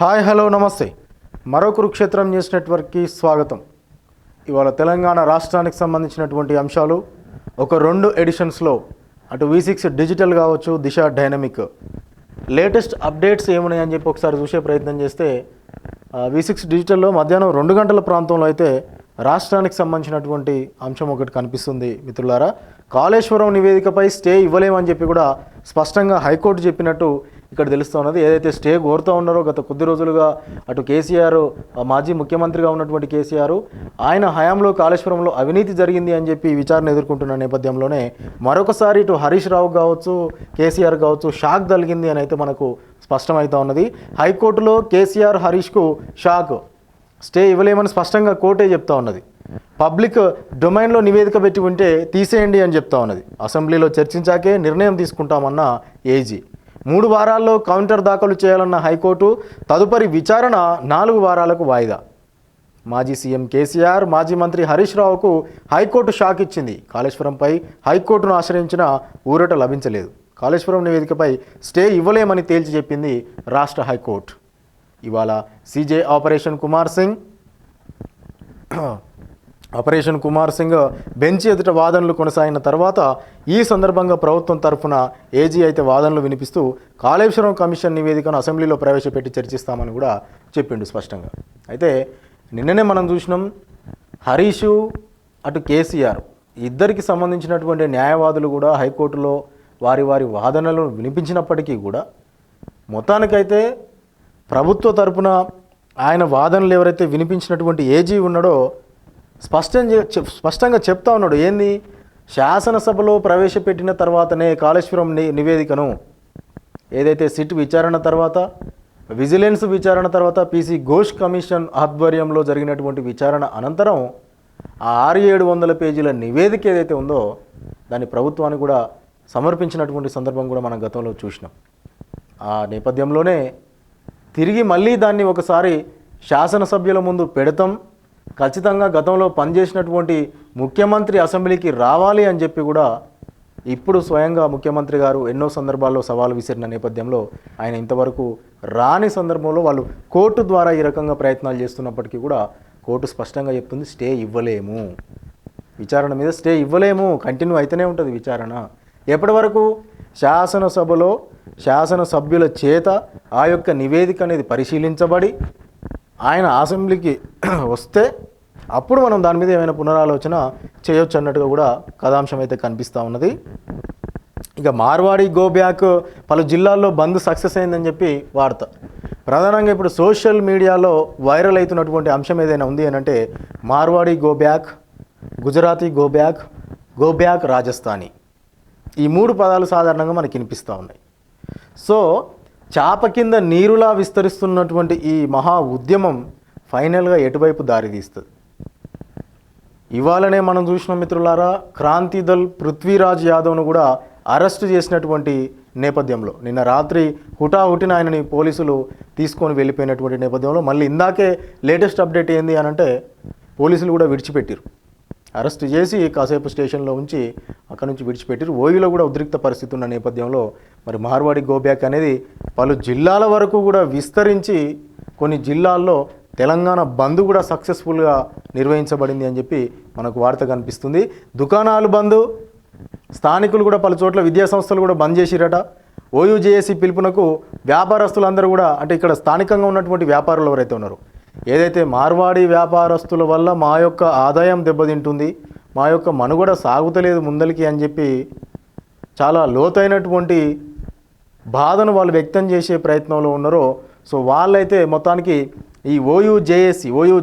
Hi hello నమస్తే. మరో కురుక్షేత్రం news నెట్వర్క్కి స్వాగతం. ఇవాళ తెలంగాణ రాష్ట్రానికి సంబంధించినటువంటి అంశాలు ఒక 2 ఎడిషన్స్లో అటు V6 డిజిటల్ కావచ్చు, దిశ డైనమిక్ లేటెస్ట్ అప్డేట్స్ ఏమున్నాయని చెప్పి ఒకసారి చూసే ప్రయత్నం చేస్తే V6 డిజిటల్లో మధ్యాహ్నం 2 గంటల ప్రాంతంలో అయితే రాష్ట్రానికి సంబంధించినటువంటి అంశం ఒకటి కనిపిస్తుంది మిత్రులారా. కాళేశ్వరం నివేదికపై స్టే ఇవ్వలేమని చెప్పి కూడా స్పష్టంగా హైకోర్టు చెప్పినట్టు ఇక్కడ తెలుస్తున్నది. ఏదైతే స్టే కోరుతూ ఉన్నారో గత కొద్ది రోజులుగా అటు కేసీఆర్, మాజీ ముఖ్యమంత్రిగా ఉన్నటువంటి కేసీఆర్, ఆయన హయాంలో కాళేశ్వరంలో అవినీతి జరిగింది అని చెప్పి విచారణ ఎదుర్కొంటున్న నేపథ్యంలోనే మరొకసారి ఇటు హరీష్ రావు కావచ్చు, కేసీఆర్ కావచ్చు షాక్ తగిలింది అని అయితే మనకు స్పష్టమవుతా ఉన్నది. హైకోర్టులో కేసీఆర్ హరీష్కు షాక్. స్టే ఇవ్వలేమని స్పష్టంగా కోర్టే చెప్తా ఉన్నది. పబ్లిక్ డొమైన్లో నివేదిక పెట్టి ఉంటే తీసేయండి అని చెప్తా ఉన్నది. అసెంబ్లీలో చర్చించాకే నిర్ణయం తీసుకుంటామన్న ఏజీ. 3 వారాల్లో కౌంటర్ దాఖలు చేయాలన్న హైకోర్టు తదుపరి విచారణ 4 వారాలకు వాయిదా. మాజీ సీఎం కేసీఆర్, మాజీ మంత్రి హరీష్ రావుకు హైకోర్టు షాక్ ఇచ్చింది. కాళేశ్వరంపై హైకోర్టును ఆశ్రయించిన ఊరట లభించలేదు. కాళేశ్వరం నివేదికపై స్టే ఇవ్వలేమని తేల్చి చెప్పింది రాష్ట్ర హైకోర్టు. ఇవాళ సీజే ఆపరేషన్ కుమార్ సింగ్ బెంచ్ ఎదుట వాదనలు కొనసాగిన తర్వాత ఈ సందర్భంగా ప్రభుత్వం తరఫున ఏజీ అయితే వాదనలు వినిపిస్తూ కాళేశ్వరం కమిషన్ నివేదికను అసెంబ్లీలో ప్రవేశపెట్టి చర్చిస్తామని కూడా చెప్పిండు స్పష్టంగా. అయితే నిన్ననే మనం చూసినాం, హరీషు అటు కేసీఆర్ ఇద్దరికి సంబంధించినటువంటి న్యాయవాదులు కూడా హైకోర్టులో వారి వాదనలను వినిపించినప్పటికీ కూడా మొత్తానికైతే ప్రభుత్వ తరపున ఆయన వాదనలు ఎవరైతే వినిపించినటువంటి ఏజీ ఉన్నాడో స్పష్టంగా చెప్తా ఉన్నాడు. ఏంది, శాసనసభలో ప్రవేశపెట్టిన తర్వాతనే కాళేశ్వరం నివేదికను ఏదైతే సిట్ విచారణ తర్వాత, విజిలెన్స్ విచారణ తర్వాత, పీసీ ఘోష్ కమిషన్ ఆధ్వర్యంలో జరిగినటువంటి విచారణ అనంతరం ఆ 600-700 పేజీల నివేదిక ఏదైతే ఉందో దాన్ని ప్రభుత్వానికి కూడా సమర్పించినటువంటి సందర్భం కూడా మనం గతంలో చూసినాం. ఆ నేపథ్యంలోనే తిరిగి మళ్ళీ దాన్ని ఒకసారి శాసనసభ్యుల ముందు పెడతాం, ఖచ్చితంగా గతంలో పనిచేసినటువంటి ముఖ్యమంత్రి అసెంబ్లీకి రావాలి అని చెప్పి కూడా ఇప్పుడు స్వయంగా ముఖ్యమంత్రి గారు ఎన్నో సందర్భాల్లో సవాలు విసిరిన నేపథ్యంలో ఆయన ఇంతవరకు రాని సందర్భంలో వాళ్ళు కోర్టు ద్వారా ఈ రకంగా ప్రయత్నాలు చేస్తున్నప్పటికీ కూడా కోర్టు స్పష్టంగా చెప్తుంది, స్టే ఇవ్వలేము, విచారణ మీద స్టే ఇవ్వలేము, కంటిన్యూ అయితేనే ఉంటుంది విచారణ. ఎప్పటి వరకు? శాసనసభలో శాసనసభ్యుల చేత ఆ యొక్క నివేదిక అనేది పరిశీలించబడి ఆయన అసెంబ్లీకి వస్తే అప్పుడు మనం దాని మీద ఏమైనా పునరాలోచన చేయొచ్చు అన్నట్టుగా కూడా కథాంశం అయితే కనిపిస్తూ ఉన్నది. ఇక మార్వాడి గో బ్యాక్, పలు జిల్లాల్లో బంద్ సక్సెస్ అయిందని చెప్పి వార్త. ప్రధానంగా ఇప్పుడు సోషల్ మీడియాలో వైరల్ అవుతున్నటువంటి అంశం ఏదైనా ఉంది అని అంటే Marwadi go back, Gujarati go back Rajasthani, ఈ 3 పదాలు సాధారణంగా మనకి వినిపిస్తూ ఉన్నాయి. సో చాప కింద నీరులా విస్తరిస్తున్నటువంటి ఈ మహా ఉద్యమం ఫైనల్గా ఎటువైపు దారితీస్తుంది? ఇవాళనే మనం చూసిన మిత్రులారా, క్రాంతిదళ్ పృథ్వీరాజ్ యాదవ్ను కూడా అరెస్టు చేసినటువంటి నేపథ్యంలో నిన్న రాత్రి హుటాహుటిన ఆయనని పోలీసులు తీసుకొని వెళ్ళిపోయినటువంటి నేపథ్యంలో మళ్ళీ ఇందాకే లేటెస్ట్ అప్డేట్ ఏంది అని అంటే పోలీసులు కూడా విడిచిపెట్టారు. అరెస్ట్ చేసి కాసేపు స్టేషన్లో ఉంచి అక్కడ నుంచి విడిచిపెట్టారు. ఓయూలో కూడా ఉద్రిక్త పరిస్థితి ఉన్న నేపథ్యంలో మరి మార్వాడి గోబ్యాక్ అనేది పలు జిల్లాల వరకు కూడా విస్తరించి కొన్ని జిల్లాల్లో తెలంగాణ బంద్ కూడా సక్సెస్ఫుల్గా నిర్వహించబడింది అని చెప్పి మనకు వార్త కనిపిస్తుంది. దుకాణాలు బంద్, స్థానికులు కూడా పలు చోట్ల విద్యాసంస్థలు కూడా బంద్ చేసిరట. ఓయూ జేఏసీ పిలుపునకు వ్యాపారస్తులందరూ కూడా, అంటే ఇక్కడ స్థానికంగా ఉన్నటువంటి వ్యాపారులు ఎవరైతే ఉన్నారో, ఏదైతే మార్వాడి వ్యాపారస్తుల వల్ల మా యొక్క ఆదాయం దెబ్బతింటుంది, మా యొక్క మనుగడ సాగుతలేదు ముందలికి అని చెప్పి చాలా లోతైనటువంటి బాధను వాళ్ళు వ్యక్తం చేసే ప్రయత్నంలో ఉన్నారో. సో వాళ్ళైతే మొత్తానికి ఈ ఓయూ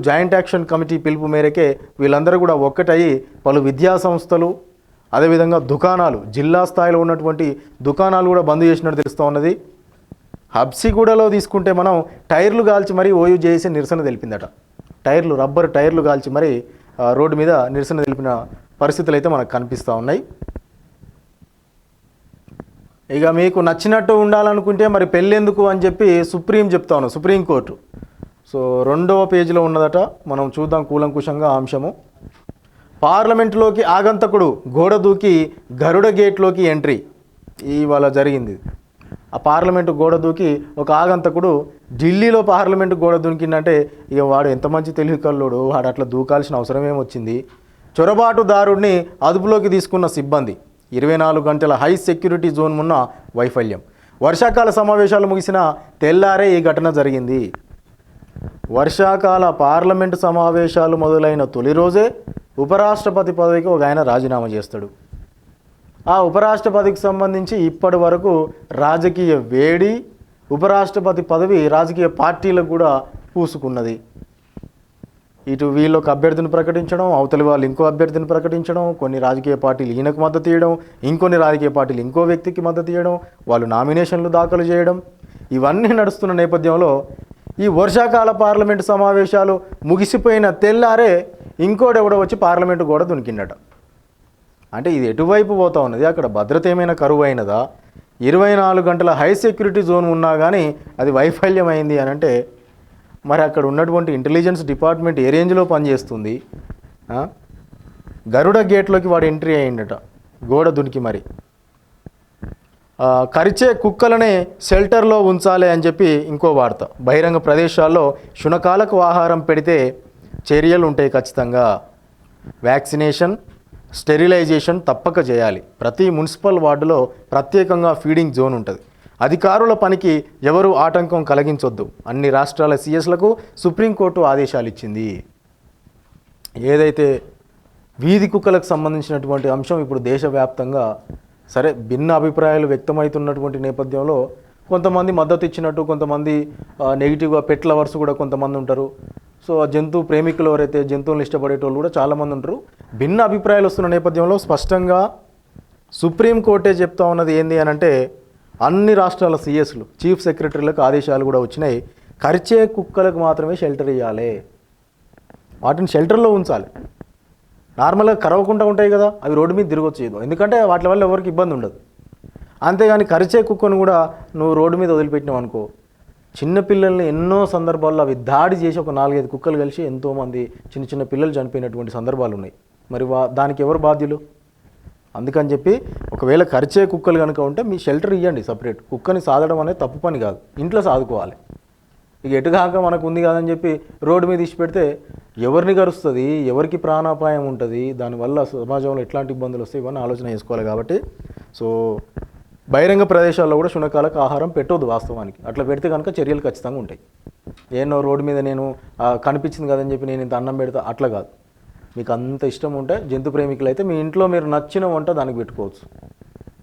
జాయింట్ యాక్షన్ కమిటీ పిలుపు మేరకే వీళ్ళందరూ కూడా ఒక్కటయ్యి పలు విద్యా సంస్థలు, అదేవిధంగా దుకాణాలు, జిల్లా స్థాయిలో ఉన్నటువంటి దుకాణాలు కూడా బంద్ చేసినట్టు తెలుస్తూ ఉన్నది. హబ్సిగూడలో తీసుకుంటే మనం టైర్లు కాల్చి మరీ ఓయూ జేఏసీ నిరసన తెలిపిందట. రబ్బర్ టైర్లు కాల్చి మరీ రోడ్డు మీద నిరసన తెలిపిన పరిస్థితులు అయితే మనకు కనిపిస్తూ ఉన్నాయి. ఇక మీకు నచ్చినట్టు ఉండాలనుకుంటే మరి పెళ్ళెందుకు అని చెప్పి సుప్రీంకోర్టు. సో 2వ పేజీలో ఉన్నదట, మనం చూద్దాం కూలంకుషంగా అంశము. పార్లమెంటులోకి ఆగంతకుడు గోడ దూకి గరుడ గేట్లోకి ఎంట్రీ ఇవాళ జరిగింది. ఆ పార్లమెంటు గోడ దూకి ఒక ఆగంతకుడు ఢిల్లీలో పార్లమెంటు గోడ దూకిందంటే ఇక వాడు ఎంత మంచి తెలివి కల్లోడు, వాడు అట్లా దూకాల్సిన అవసరం ఏమొచ్చింది. చొరబాటుదారుడిని అదుపులోకి తీసుకున్న సిబ్బంది, 24 గంటల హై సెక్యూరిటీ జోన్ ఉన్న వైఫల్యం. వర్షాకాల సమావేశాలు ముగిసిన తెల్లారే ఈ ఘటన జరిగింది. వర్షాకాల పార్లమెంటు సమావేశాలు మొదలైన తొలి రోజే ఉపరాష్ట్రపతి పదవికి ఒక ఆయన రాజీనామా చేస్తాడు. ఆ ఉపరాష్ట్రపతికి సంబంధించి ఇప్పటి వరకు రాజకీయ వేడి, ఉపరాష్ట్రపతి పదవి రాజకీయ పార్టీలకు కూడా పూసుకున్నది. ఇటు వీళ్ళొక అభ్యర్థిని ప్రకటించడం, అవతలి వాళ్ళు ఇంకో అభ్యర్థిని ప్రకటించడం, కొన్ని రాజకీయ పార్టీలు ఈయనకు మద్దతు ఇవ్వడం, ఇంకొన్ని రాజకీయ పార్టీలు ఇంకో వ్యక్తికి మద్దతు ఇవ్వడం, వాళ్ళు నామినేషన్లు దాఖలు చేయడం, ఇవన్నీ నడుస్తున్న నేపథ్యంలో ఈ వర్షాకాల పార్లమెంటు సమావేశాలు ముగిసిపోయిన తెల్లారే ఇంకోడెవడో వచ్చి పార్లమెంటు కూడా దునికిండట. అంటే ఇది ఎటువైపు పోతా ఉన్నది? అక్కడ భద్రత ఏమైనా కరువు అయినదా? 24 గంటల హై సెక్యూరిటీ జోన్ ఉన్నా కానీ అది వైఫల్యమైంది అని అంటే మరి అక్కడ ఉన్నటువంటి ఇంటెలిజెన్స్ డిపార్ట్మెంట్ ఏ రేంజ్లో పనిచేస్తుంది? గరుడ గేట్లోకి వాడు ఎంట్రీ అయ్యిండట గోడ దునికి. మరి కరిచే కుక్కలనే షెల్టర్లో ఉంచాలి అని చెప్పి ఇంకో వార్త. బహిరంగ ప్రదేశాల్లో శునకాలకు ఆహారం పెడితే చర్యలు ఉంటాయి ఖచ్చితంగా. వ్యాక్సినేషన్, స్టెరిలైజేషన్ తప్పక చేయాలి. ప్రతి మున్సిపల్ వార్డులో ప్రత్యేకంగా ఫీడింగ్ జోన్ ఉంటుంది. అధికారుల పనికి ఎవరు ఆటంకం కలిగించొద్దు. అన్ని రాష్ట్రాల సీఎస్లకు సుప్రీంకోర్టు ఆదేశాలు ఇచ్చింది. ఏదైతే వీధి కుక్కలకు సంబంధించినటువంటి అంశం ఇప్పుడు దేశవ్యాప్తంగా సరే భిన్న అభిప్రాయాలు వ్యక్తమవుతున్నటువంటి నేపథ్యంలో కొంతమంది మద్దతు ఇచ్చినట్టు, కొంతమంది నెగిటివ్గా పెట్ లవర్స్ కూడా కొంతమంది ఉంటారు. సో జంతు ప్రేమికులు ఎవరైతే జంతువులను ఇష్టపడేటోళ్ళు కూడా చాలామంది ఉంటారు. భిన్న అభిప్రాయాలు వస్తున్న నేపథ్యంలో స్పష్టంగా సుప్రీంకోర్టే చెప్తా ఉన్నది ఏంది అని అంటే అన్ని రాష్ట్రాల సీఎస్లు, చీఫ్ సెక్రటరీలకు ఆదేశాలు కూడా వచ్చినాయి. కరిచే కుక్కలకు మాత్రమే షెల్టర్ ఇవ్వాలి, వాటిని షెల్టర్లో ఉంచాలి. నార్మల్గా కరవకుండా ఉంటాయి కదా, అవి రోడ్డు మీద తిరగొచ్చేది, ఎందుకంటే వాటి వల్ల ఎవరికి ఇబ్బంది ఉండదు. అంతేగాని కరిచే కుక్కను కూడా నువ్వు రోడ్డు మీద వదిలిపెట్టినావు అనుకో, చిన్నపిల్లల్ని ఎన్నో సందర్భాల్లో అవి దాడి చేసి ఒక 4-5 కుక్కలు కలిసి ఎంతోమంది చిన్న చిన్న పిల్లలు చనిపోయినటువంటి సందర్భాలు ఉన్నాయి. మరి దానికి ఎవరు బాధ్యులు? అందుకని చెప్పి ఒకవేళ కరిచే కుక్కలు కనుక ఉంటే మీ షెల్టర్ ఇవ్వండి సపరేట్. కుక్కని సాదడం అనేది తప్పు పని కాదు, ఇంట్లో సాదుకోవాలి. ఇక ఎటుగాక మనకు ఉంది కాదని చెప్పి రోడ్డు మీద ఇచ్చి పెడితే ఎవరిని కరుస్తుంది, ఎవరికి ప్రాణాపాయం ఉంటుంది, దానివల్ల సమాజంలో ఎట్లాంటి ఇబ్బందులు వస్తాయి, ఇవన్నీ ఆలోచన చేసుకోవాలి. కాబట్టి సో బహిరంగ ప్రదేశాల్లో కూడా శునకాలకు ఆహారం పెట్టొద్దు వాస్తవానికి. అట్లా పెడితే కనుక చర్యలు ఖచ్చితంగా ఉంటాయి. ఏనో రోడ్డు మీద నేను కనిపించింది కదని చెప్పి నేను ఇంత అన్నం పెడతా అట్లా కాదు. మీకు అంత ఇష్టం ఉంటే జంతు ప్రేమికులు అయితే మీ ఇంట్లో మీరు నచ్చిన వంట దానికి పెట్టుకోవచ్చు.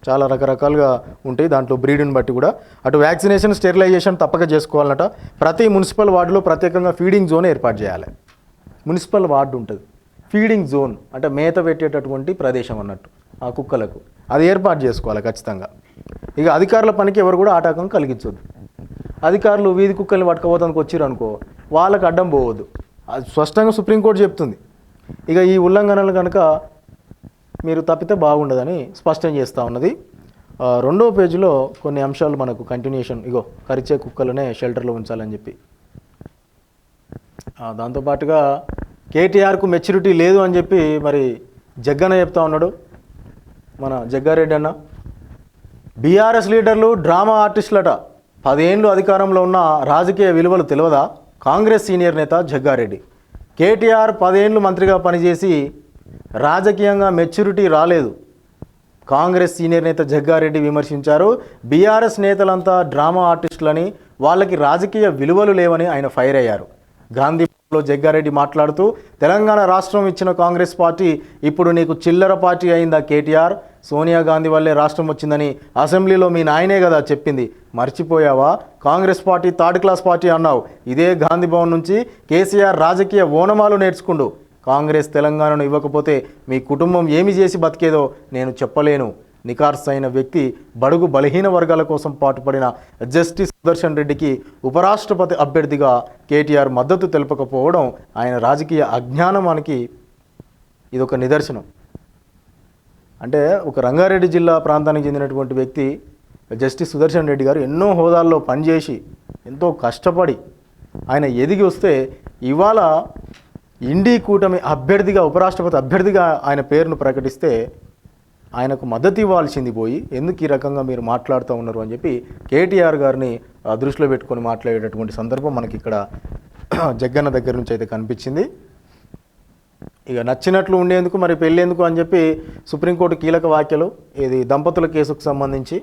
చాలా రకరకాలుగా ఉంటాయి, దాంట్లో బ్రీడ్ని బట్టి కూడా. అటు వ్యాక్సినేషన్, స్టెరిలైజేషన్ తప్పక చేసుకోవాలన్నట. ప్రతి మున్సిపల్ వార్డులో ప్రత్యేకంగా ఫీడింగ్ జోన్ ఏర్పాటు చేయాలి. మున్సిపల్ వార్డు ఉంటుంది, ఫీడింగ్ జోన్ అంటే మేత పెట్టేటటువంటి ప్రదేశం అన్నట్టు ఆ కుక్కలకు, అది ఏర్పాటు చేసుకోవాలి ఖచ్చితంగా. ఇక అధికారుల పనికి ఎవరు కూడా ఆటంకం కలిగించవద్దు. అధికారులు వీధి కుక్కల్ని పట్టుకోవడానికి వచ్చారు అనుకో, వాళ్ళకు అడ్డం పోవద్దు. అది స్పష్టంగా సుప్రీంకోర్టు చెప్తుంది. ఇక ఈ ఉల్లంఘనలు కనుక మీరు తప్పితే బాగుండదని స్పష్టం చేస్తూ ఉన్నది. 2వ పేజీలో కొన్ని అంశాలు మనకు కంటిన్యూషన్. ఇగో కరిచే కుక్కలనే షెల్టర్లో ఉంచాలని చెప్పి. దాంతోపాటుగా కేటీఆర్కు మెచ్యూరిటీ లేదు అని చెప్పి మరి జగ్గన్న చెప్తా ఉన్నాడు. మన జగ్గారెడ్డి అన్న, బీఆర్ఎస్ లీడర్లు డ్రామా ఆర్టిస్టులట, 10 ఏళ్ళు అధికారంలో ఉన్న రాజకీయ విలువలు తెలియదా? కాంగ్రెస్ సీనియర్ నేత జగ్గారెడ్డి. కేటీఆర్ 10 ఏళ్ళు మంత్రిగా పనిచేసి రాజకీయంగా మెచ్యూరిటీ రాలేదు. కాంగ్రెస్ సీనియర్ నేత జగ్గారెడ్డి విమర్శించారు. బీఆర్ఎస్ నేతలంతా డ్రామా ఆర్టిస్టులని, వాళ్ళకి రాజకీయ విలువలు లేవని ఆయన ఫైర్ అయ్యారు. గాంధీలో జగ్గారెడ్డి మాట్లాడుతూ, తెలంగాణ రాష్ట్రం ఇచ్చిన కాంగ్రెస్ పార్టీ ఇప్పుడు నీకు చిల్లర పార్టీ అయిందా కేటీఆర్? సోనియా గాంధీ వల్లే రాష్ట్రం వచ్చిందని అసెంబ్లీలో మీ నాయనే కదా చెప్పింది, మర్చిపోయావా? Congress party third class party అన్నావు. ఇదే గాంధీ భవన్ నుంచి కేసీఆర్ రాజకీయ ఓనమాలు నేర్చుకుండు. కాంగ్రెస్ తెలంగాణను ఇవ్వకపోతే మీ కుటుంబం ఏమి చేసి బతికేదో నేను చెప్పలేను. నికార్స్ అయిన వ్యక్తి బడుగు బలహీన వర్గాల కోసం పాటుపడిన జస్టిస్ సుదర్శన్ రెడ్డికి ఉపరాష్ట్రపతి అభ్యర్థిగా కేటీఆర్ మద్దతు తెలపకపోవడం ఆయన రాజకీయ అజ్ఞానానికి ఇదొక నిదర్శనం. అంటే ఒక రంగారెడ్డి జిల్లా ప్రాంతానికి చెందినటువంటి వ్యక్తి జస్టిస్ సుదర్శన్ రెడ్డి గారు ఎన్నో హోదాల్లో పనిచేసి ఎంతో కష్టపడి ఆయన ఎదిగి వస్తే ఇవాళ ఇండి కూటమి అభ్యర్థిగా, ఉపరాష్ట్రపతి అభ్యర్థిగా ఆయన పేరును ప్రకటిస్తే ఆయనకు మద్దతు ఇవ్వాల్సింది పోయి ఎందుకు ఈ రకంగా మీరు మాట్లాడుతూ ఉన్నారు అని చెప్పి కేటీఆర్ గారిని దృష్టిలో పెట్టుకొని మాట్లాడేటటువంటి సందర్భం మనకి ఇక్కడ జగ్గన్న దగ్గర నుంచి అయితే కనిపించింది. ఇక నచ్చినట్లు ఉండేందుకు మరి పెళ్ళేందుకు అని చెప్పి సుప్రీంకోర్టు కీలక వ్యాఖ్యలు. ఇది దంపతుల కేసుకు సంబంధించి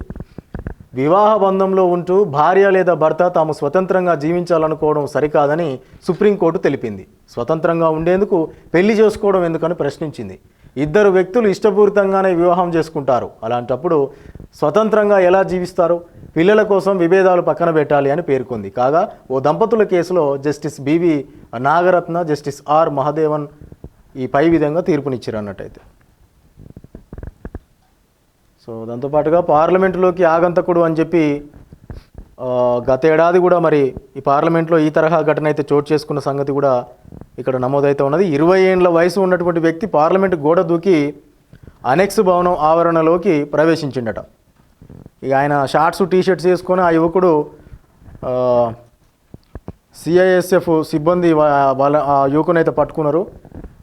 వివాహ బంధంలో ఉంటూ భార్య లేదా భర్త తాము స్వతంత్రంగా జీవించాలనుకోవడం సరికాదని సుప్రీంకోర్టు తెలిపింది. స్వతంత్రంగా ఉండేందుకు పెళ్లి చేసుకోవడం ఎందుకని ప్రశ్నించింది. ఇద్దరు వ్యక్తులు ఇష్టపూరితంగానే వివాహం చేసుకుంటారు, అలాంటప్పుడు స్వతంత్రంగా ఎలా జీవిస్తారు? పిల్లల కోసం విభేదాలు పక్కన పెట్టాలి అని పేర్కొంది. కాగా ఓ దంపతుల కేసులో జస్టిస్ బివి నాగరత్న, జస్టిస్ ఆర్ మహదేవన్ ఈ పై విధంగా తీర్పునిచ్చారు అన్నట్టయితే. సో దాంతోపాటుగా పార్లమెంటులోకి ఆగంతకుడు అని చెప్పి గత ఏడాది కూడా మరి ఈ పార్లమెంట్లో ఈ తరహా ఘటన అయితే చోటు చేసుకున్న సంగతి కూడా ఇక్కడ నమోదైతే ఉన్నది. 20 ఏండ్ల వయసు ఉన్నటువంటి వ్యక్తి పార్లమెంటు గోడ దూకి అనెక్స్ భవనం ఆవరణలోకి ప్రవేశించిండట. ఇక ఆయన షార్ట్స్ టీషర్ట్స్ వేసుకొని ఆ యువకుడు సిఐఎస్ఎఫ్ సిబ్బంది వాళ్ళ ఆ యువకుని అయితే పట్టుకున్నారు.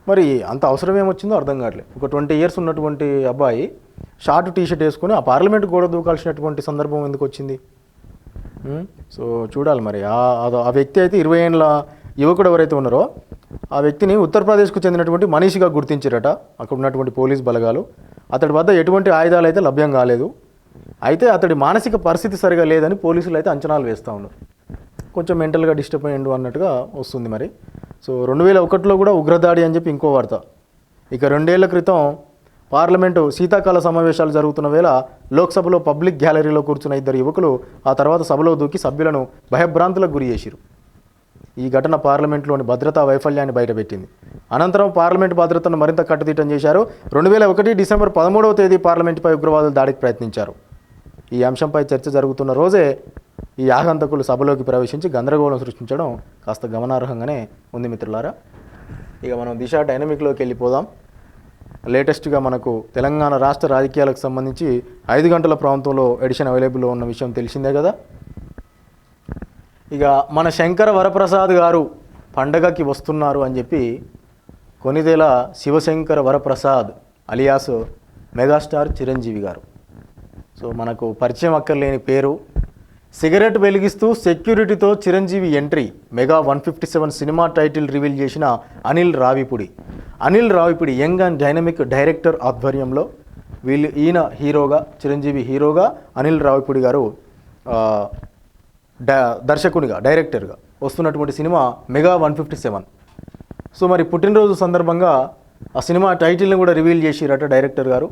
మరి అంత అవసరం ఏమొచ్చిందో అర్థం కావట్లేదు. ఒక 20 ఇయర్స్ ఉన్నటువంటి అబ్బాయి షార్ట్ టీషర్ట్ వేసుకొని ఆ పార్లమెంట్ గోడ దూకాల్సినటువంటి సందర్భం ఎందుకు వచ్చింది? సో చూడాలి మరి. ఆ వ్యక్తి అయితే 20 ఏండ్ల యువకుడు ఎవరైతే ఉన్నారో ఆ వ్యక్తిని ఉత్తరప్రదేశ్కు చెందినటువంటి మనీషిగా గుర్తించారట అక్కడ ఉన్నటువంటి పోలీస్ బలగాలు. అతడి వద్ద ఎటువంటి ఆయుధాలు అయితే లభ్యం కాలేదు. అయితే అతడి మానసిక పరిస్థితి సరిగా లేదని పోలీసులు అయితే అంచనాలు వేస్తూ ఉన్నారు. కొంచెం మెంటల్గా డిస్టర్బ్ అయ్యిండు అన్నట్టుగా వస్తుంది మరి. సో 2001లో కూడా ఉగ్రదాడి అని చెప్పి ఇంకో వార్త. ఇక 2 ఏళ్ల క్రితం పార్లమెంటు శీతాకాల సమావేశాలు జరుగుతున్న వేళ లోక్సభలో పబ్లిక్ గ్యాలరీలో కూర్చున్న 2 యువకులు ఆ తర్వాత సభలో దూకి సభ్యులను భయభ్రాంతులకు గురి చేశారు. ఈ ఘటన పార్లమెంట్లోని భద్రతా వైఫల్యాన్ని బయటపెట్టింది. అనంతరం పార్లమెంటు భద్రతను మరింత కట్టుదిట్టం చేశారు. 2001 డిసెంబర్ 13వ తేదీ పార్లమెంటుపై ఉగ్రవాదులు దాడికి ప్రయత్నించారు. ఈ అంశంపై చర్చ జరుగుతున్న రోజే ఈ ఆగంతకులు సభలోకి ప్రవేశించి గందరగోళం సృష్టించడం కాస్త గమనార్హంగానే ఉంది మిత్రులారా. ఇక మనం దిశ డైనమిక్లోకి వెళ్ళిపోదాం. లేటెస్ట్గా మనకు తెలంగాణ రాష్ట్ర రాజకీయాలకు సంబంధించి 5 గంటల ప్రాంతంలో ఎడిషన్ అవైలబుల్లో ఉన్న విషయం తెలిసిందే కదా. ఇక మన శంకర వరప్రసాద్ గారు పండగకి వస్తున్నారు అని చెప్పి Konidela Sivasankara Varaprasad alias megastar Chiranjeevi garu. So మనకు పరిచయం అక్కర్లేని పేరు. సిగరెట్ వెలిగిస్తూ సెక్యూరిటీతో చిరంజీవి ఎంట్రీ. మెగా 157 సినిమా టైటిల్ రివీల్ చేసిన Anil Ravipudi young and dynamic director ఆధ్వర్యంలో ఈయన హీరోగా, చిరంజీవి హీరోగా, అనిల్ రావిపూడి గారు దర్శకునిగా, డైరెక్టర్గా వస్తున్నటువంటి సినిమా మెగా 157. సో మరి పుట్టినరోజు సందర్భంగా ఆ సినిమా టైటిల్ని కూడా రివీల్ చేసిరట డైరెక్టర్ గారు.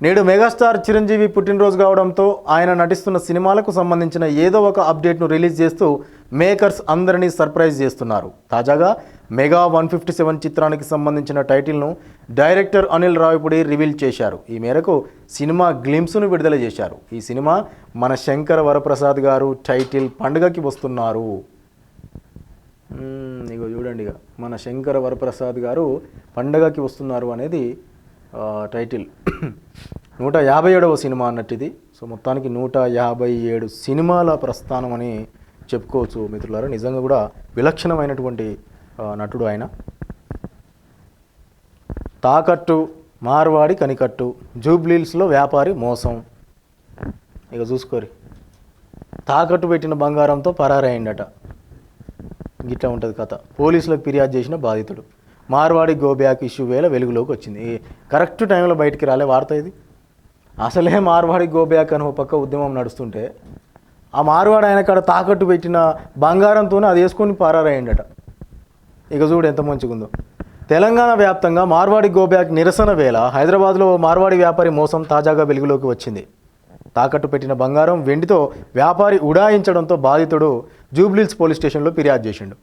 నేడు మెగాస్టార్ చిరంజీవి పుట్టినరోజు కావడంతో ఆయన నటిస్తున్న సినిమాలకు సంబంధించిన ఏదో ఒక అప్డేట్ను రిలీజ్ చేస్తూ మేకర్స్ అందరినీ సర్ప్రైజ్ చేస్తున్నారు. తాజాగా మెగా 157 చిత్రానికి సంబంధించిన టైటిల్ను డైరెక్టర్ అనిల్ రావిపూడి రివీల్ చేశారు. ఈ మేరకు సినిమా గ్లింప్స్ను విడుదల చేశారు. ఈ సినిమా మన శంకర వరప్రసాద్ గారు టైటిల్ పండుగకి వస్తున్నారు. ఇగో చూడండి, ఇక మన శంకర వరప్రసాద్ గారు పండుగకి వస్తున్నారు అనేది టైటిల్. 157వ సినిమా అన్నట్టు ఇది. సో మొత్తానికి 157 సినిమాల ప్రస్థానం అని చెప్పుకోవచ్చు మిత్రులారా. నిజంగా కూడా విలక్షణమైనటువంటి నటుడు ఆయన. తాకట్టు, మార్వాడి కనికట్టు, జూబ్లీహిల్స్లో వ్యాపారి మోసం. ఇక చూసుకోరి, తాకట్టు పెట్టిన బంగారంతో పరారైండట. గిట్లా ఉంటుంది కథ. పోలీసులకు ఫిర్యాదు చేసిన బాధితుడు. మార్వాడి గో బ్యాక్ ఇష్యూ వేళ వెలుగులోకి వచ్చింది. కరెక్ట్ టైంలో బయటికి రాలే వార్త ఇది. అసలే మార్వాడి గో బ్యాక్ అని ఒక పక్క ఉద్యమం నడుస్తుంటే ఆ మార్వాడి ఆయన కాడ తాకట్టు పెట్టిన బంగారంతోనే అది వేసుకొని పారారైండట. ఇక చూడు ఎంత మంచిగా ఉందో. తెలంగాణ వ్యాప్తంగా మార్వాడి గో బ్యాక్ నిరసన వేళ హైదరాబాద్లో మార్వాడి వ్యాపారి మోసం తాజాగా వెలుగులోకి వచ్చింది. తాకట్టు పెట్టిన బంగారం, వెండితో వ్యాపారి ఉడాయించడంతో బాధితుడు జూబ్లీహిల్స్ పోలీస్ స్టేషన్లో ఫిర్యాదు చేసిండు.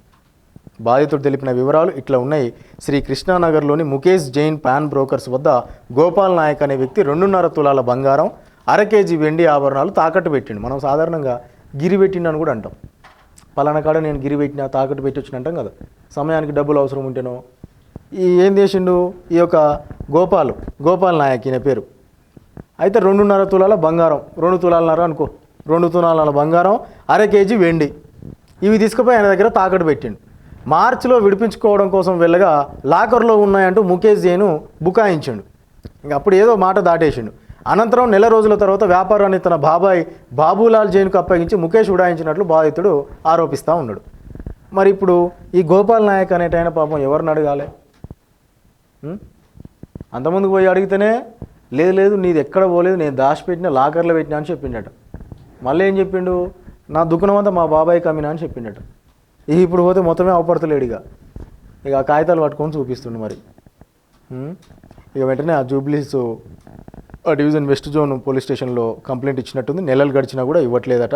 బాధితుడు తెలిపిన వివరాలు ఇట్లా ఉన్నాయి. శ్రీ కృష్ణానగర్లోని ముఖేష్ జైన్ పాన్ బ్రోకర్స్ వద్ద గోపాల్ నాయక్ అనే వ్యక్తి 2.5 తులాల బంగారం, 1/2 కేజీ వెండి ఆభరణాలు తాకట్టు పెట్టిండు. మనం సాధారణంగా గిరి పెట్టిండు అని కూడా అంటాం. పలానా కాడ నేను గిరి పెట్టినా, తాకట్టు పెట్టి వచ్చిన అంటాం కదా. సమయానికి డబ్బులు అవసరం ఉంటేనో. ఏం చేసిండు ఈ యొక్క గోపాల్ నాయక్ ఈయన పేరు. అయితే 2.5 తులాల బంగారం, 2 తులాలన్నర అనుకో, 2 తులాల బంగారం, 1/2 కేజీ వెండి, ఇవి తీసుకుపోయి ఆయన దగ్గర తాకట్టు పెట్టిండు. మార్చిలో విడిపించుకోవడం కోసం వెళ్ళగా లాకర్లో ఉన్నాయంటూ ముఖేష్ జైన్ బుకాయించిండు. ఇంక అప్పుడు ఏదో మాట దాటేసిండు. అనంతరం నెల రోజుల తర్వాత వ్యాపారాన్ని తన బాబాయ్ బాబులాల్ జైన్కు అప్పగించి ముఖేష్ ఉడాయించినట్లు బాధితుడు ఆరోపిస్తూ ఉన్నాడు. మరి ఇప్పుడు ఈ గోపాల్ నాయక్ అనేటైన పాపం ఎవరిని అడగాలి? అంతకుముందుకు పోయి అడిగితేనే లేదు నీది ఎక్కడ పోలేదు, నేను దాచిపెట్టిన లాకర్లో పెట్టినా అని చెప్పిండట. మళ్ళీ ఏం చెప్పిండు, నా దుకాణం అంతా మా బాబాయ్ కమ్మినా అని చెప్పిండట. ఇప్పుడు పోతే మొత్తమే అవపడతలేడు. ఇక ఆ కాగితాలు పట్టుకొని చూపిస్తుండు. మరి ఇక వెంటనే ఆ జూబ్లీస్ డివిజన్ వెస్ట్ జోన్ పోలీస్ స్టేషన్లో కంప్లైంట్ ఇచ్చినట్టుంది. నెలలు గడిచినా కూడా ఇవ్వట్లేదట.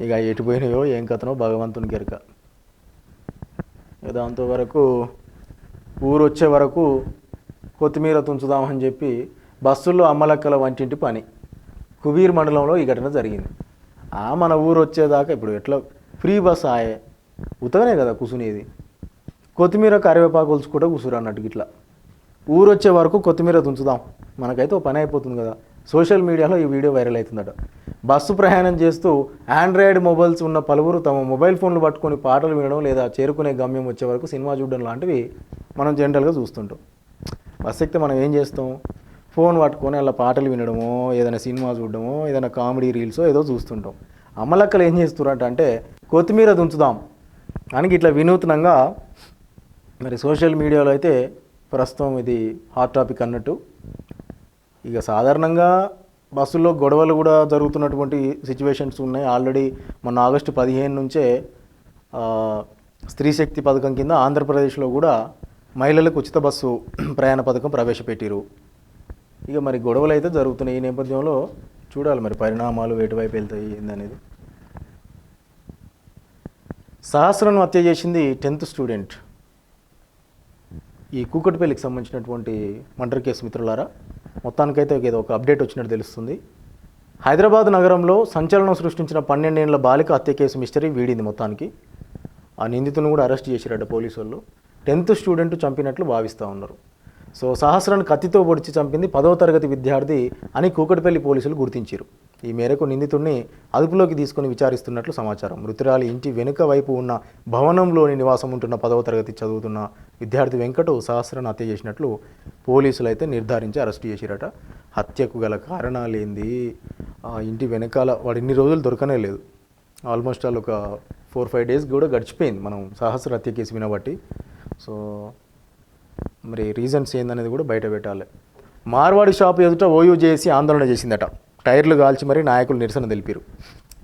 ఇక ఎటు పోయినాయో ఏం కథనో భగవంతుని కెరక. దాంతో వరకు ఊరు వచ్చే వరకు కొత్తిమీర తుంచుదామని చెప్పి బస్సుల్లో అమ్మలక్కల వంటింటి పని. కుబీర్ మండలంలో ఈ ఘటన జరిగింది. మన ఊరు వచ్చేదాకా ఇప్పుడు ఎట్లా ఫ్రీ బస్ ఆయే, ఉతగనే కదా కూసునేది. కొత్తిమీర కరివేపాకు కొలుచుకుంటూ కూసురు అన్నట్టు. ఇట్లా ఊరు వచ్చే వరకు కొత్తిమీర తుంచుదాం, మనకైతే ఓ పని అయిపోతుంది కదా. సోషల్ మీడియాలో ఈ వీడియో వైరల్ అవుతుందట. బస్సు ప్రయాణం చేస్తూ ఆండ్రాయిడ్ మొబైల్స్ ఉన్న పలువురు తమ మొబైల్ ఫోన్లు పట్టుకొని పాటలు వినడం లేదా చేరుకునే గమ్యం వచ్చే వరకు సినిమా చూడడం లాంటివి మనం జనరల్గా చూస్తుంటాం. బస్సు ఎక్కితే మనం ఏం చేస్తాం, ఫోన్ పట్టుకొని అలా పాటలు వినడమో, ఏదైనా సినిమా చూడడమో, ఏదైనా కామెడీ రీల్సో ఏదో చూస్తుంటాం. అమ్మలక్కలు ఏం చేస్తున్నారు అంటే కొత్తిమీర తుంచుదాం అని ఇట్లా వినూత్నంగా మరి సోషల్ మీడియాలో అయితే ప్రస్తుతం ఇది హాట్ టాపిక్ అన్నట్టు. ఇక సాధారణంగా బస్సుల్లో గొడవలు కూడా జరుగుతున్నటువంటి సిచ్యువేషన్స్ ఉన్నాయి. ఆల్రెడీ మొన్న ఆగస్టు 15 నుంచే స్త్రీ శక్తి పథకం కింద ఆంధ్రప్రదేశ్లో కూడా మహిళలకు ఉచిత బస్సు ప్రయాణ పథకం ప్రవేశపెట్టారు. ఇక మరి గొడవలు అయితే జరుగుతున్నాయి. ఈ నేపథ్యంలో చూడాలి మరి పరిణామాలు ఎటువైపు వెళ్తాయి ఏందనేది. సహస్రను హత్య చేసింది 10th స్టూడెంట్. ఈ కూకట్పల్లికి సంబంధించినటువంటి మర్డర్ కేసు మిత్రులారా, మొత్తానికైతే ఏదో ఒక అప్డేట్ వచ్చినట్టు తెలుస్తుంది. హైదరాబాద్ నగరంలో సంచలనం సృష్టించిన 12 ఏళ్ల బాలిక హత్య కేసు మిస్టరీ వీడింది. మొత్తానికి ఆ నిందితులను కూడా అరెస్ట్ చేసిరట పోలీసు వాళ్ళు. 10th స్టూడెంట్ చంపినట్లు భావిస్తూ ఉన్నారు. సో సహస్రాన్ని కత్తితో పొడిచి చంపింది 10వ తరగతి విద్యార్థి అని కూకట్పల్లి పోలీసులు గుర్తించారు. ఈ మేరకు నిందితుడిని అదుపులోకి తీసుకుని విచారిస్తున్నట్లు సమాచారం. మృతురాలి ఇంటి వెనుక వైపు ఉన్న భవనంలోని నివాసం ఉంటున్న 10వ తరగతి చదువుతున్న విద్యార్థి వెంకటు సహస్రాన్ని హత్య చేసినట్లు పోలీసులు అయితే నిర్ధారించి అరెస్ట్ చేసిరట. హత్యకు గల కారణాలు ఏంది, ఆ ఇంటి వెనకాల వాడు ఇన్ని రోజులు దొరకనే లేదు. ఆల్మోస్ట్ ఒక 4-5 డేస్ కూడా గడిచిపోయింది మనం సహస్ర హత్య కేసు వినబట్టి. సో మరి రీజన్స్ ఏందనేది కూడా బయట పెట్టాలి. మార్వాడి షాపు ఎదుట ఓయూ చేసి ఆందోళన చేసిందట. టైర్లు కాల్చి మరీ నాయకులు నిరసన తెలిపారు.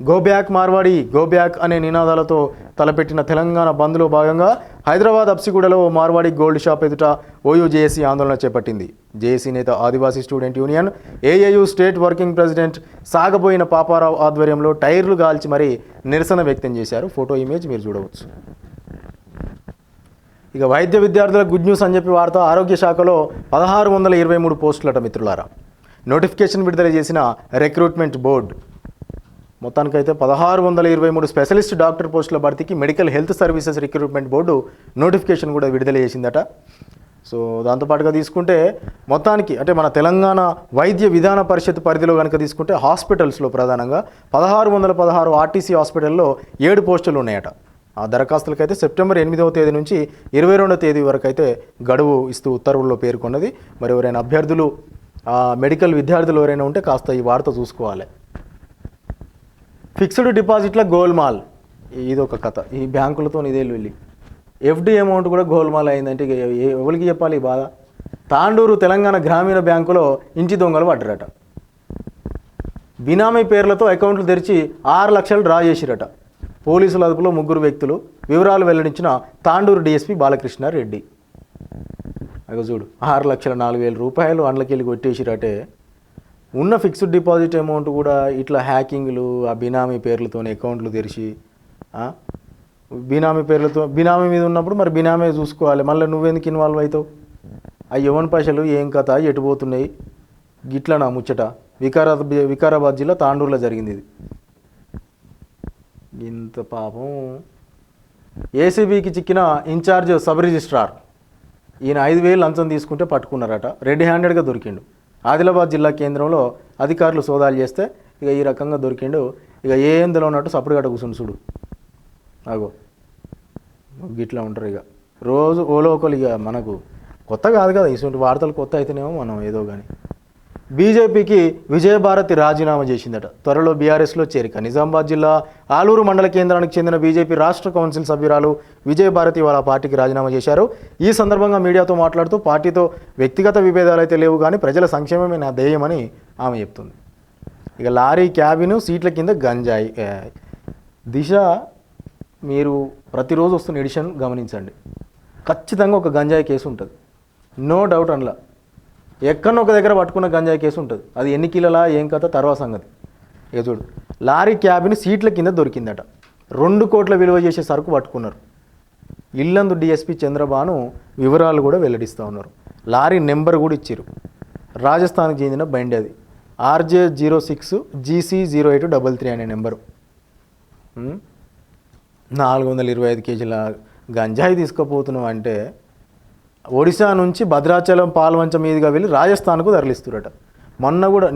Go back Marwadi, go back అనే నినాదాలతో తలపెట్టిన తెలంగాణ బంద్లో భాగంగా హైదరాబాద్ అప్సిగూడలో మార్వాడి గోల్డ్ షాప్ ఎదుట ఓయూ జేఏసీ ఆందోళన చేపట్టింది. జేఏసీ నేత Adivasi student union AIU state working president Sagaboyina Paparao ఆధ్వర్యంలో టైర్లు కాల్చి మరీ నిరసన వ్యక్తం చేశారు. ఫోటో ఇమేజ్ మీరు చూడవచ్చు. ఇక వైద్య విద్యార్థుల గుడ్ న్యూస్ అని చెప్పి వార్త. ఆరోగ్య శాఖలో 1623 పోస్టులట మిత్రులారా. నోటిఫికేషన్ విడుదల చేసిన రిక్రూట్మెంట్ బోర్డు మొత్తానికైతే 1623 స్పెషలిస్ట్ డాక్టర్ పోస్టుల భర్తీకి medical health services recruitment board notification కూడా విడుదల చేసిందట. సో దాంతోపాటుగా తీసుకుంటే మొత్తానికి అంటే మన తెలంగాణ వైద్య విధాన పరిషత్ పరిధిలో కనుక తీసుకుంటే హాస్పిటల్స్లో ప్రధానంగా 1616 ఆర్టీసీ హాస్పిటల్లో 7 పోస్టులు ఉన్నాయట. ఆ దరఖాస్తులకైతే సెప్టెంబర్ 8వ తేదీ నుంచి 22వ తేదీ వరకు అయితే గడువు ఇస్తూ ఉత్తర్వుల్లో పేర్కొన్నది. మరి ఎవరైనా అభ్యర్థులు మెడికల్ విద్యార్థులు ఎవరైనా ఉంటే కాస్త ఈ వార్త చూసుకోవాలి. ఫిక్స్డ్ డిపాజిట్ల గోల్మాల్, ఇదొక కథ. ఈ బ్యాంకులతో ఇదే వెళ్ళి ఎఫ్డి అమౌంట్ కూడా గోల్మాల్ అయిందంటే ఎవరికి చెప్పాలి ఈ బాధ. తాండూరు తెలంగాణ గ్రామీణ బ్యాంకులో ఇంటి దొంగలు పడ్డారట. బినామీ పేర్లతో అకౌంట్లు తెరిచి 6 లక్షలు డ్రా చేసిరట. పోలీసుల అదుపులో 3 వ్యక్తులు. వివరాలు వెల్లడించిన తాండూరు డీఎస్పీ బాలకృష్ణారెడ్డి. అగ చూడు, 6,04,000 రూపాయలు అండ్లకెళ్ళి కొట్టేసిరటే. ఉన్న ఫిక్స్డ్ డిపాజిట్ అమౌంట్ కూడా ఇట్లా హ్యాకింగ్లు, ఆ బినామీ పేర్లతోనే అకౌంట్లు తెరిచి, బినామీ పేర్లతో బినామీ మీద ఉన్నప్పుడు మరి బినామీ చూసుకోవాలి. మళ్ళీ నువ్వెందుకు ఇన్వాల్వ్ అవుతావు? ఆ యవన్ పైసలు ఏం కథ, ఎటు పోతున్నాయి? గిట్లా నా ముచ్చట. వికారాబాద్ జిల్లా తాండూరులో జరిగింది ఇది. ఇంత పాపం. ఏసీబీకి చిక్కిన ఇన్ఛార్జ్ సబ్ రిజిస్ట్రార్. ఈయన 5,000 లంచం తీసుకుంటే పట్టుకున్నారట. రెడ్ హ్యాండెడ్గా దొరికిండు. ఆదిలాబాద్ జిల్లా కేంద్రంలో అధికారులు సోదాలు చేస్తే ఇక ఈ రకంగా దొరికిండు. ఇక ఏందులో ఉన్నట్టు సపరేట్ గట్ట కూర్చుని చూడు. అగో గిట్లా ఉంటారు. ఇక రోజు ఓలో ఒకరు. ఇక మనకు కొత్త కాదు కదా ఇటువంటి వార్తలు. కొత్త అయితేనేమో మనం ఏదో కానీ బీజేపీకి విజయభారతి రాజీనామా చేసిందట. త్వరలో బీఆర్ఎస్లో చేరిక. నిజామాబాద్ జిల్లా ఆలూరు మండల కేంద్రానికి చెందిన బీజేపీ రాష్ట్ర కౌన్సిల్ సభ్యురాలు విజయభారతి వాళ్ళ పార్టీకి రాజీనామా చేశారు. ఈ సందర్భంగా మీడియాతో మాట్లాడుతూ పార్టీతో వ్యక్తిగత విభేదాలు అయితే లేవు కానీ ప్రజల సంక్షేమమే నా ధ్యేయమని ఆమె చెప్తుంది. ఇక లారీ క్యాబిన్ సీట్ల కింద గంజాయి. దిశ మీరు ప్రతిరోజు వస్తున్న ఎడిషన్ గమనించండి, ఖచ్చితంగా ఒక గంజాయి కేసు ఉంటుంది, నో డౌట్. అందులో ఎక్కడో ఒక దగ్గర పట్టుకున్న గంజాయి కేసు ఉంటుంది. అది ఎన్ని కిలోలా ఏం కథ తర్వాత సంగతి. ఇక చూడు, లారీ క్యాబిన్ సీట్ల కింద దొరికిందట. 2 కోట్ల విలువ చేసే సరుకు పట్టుకున్నారు. ఇల్లందు డిఎస్పీ చంద్రబాను వివరాలు కూడా వెల్లడిస్తూ ఉన్నారు. లారీ నెంబర్ కూడా ఇచ్చారు. రాజస్థాన్కి చెందిన బండి అది, RJ06 GC0833 అనే నెంబరు. 425 కేజీల గంజాయి తీసుకుపోతున్నాం అంటే ఒడిశా నుంచి భద్రాచలం పాల్వంచ మీదుగా వెళ్ళి రాజస్థాన్కు తరలిస్తురట.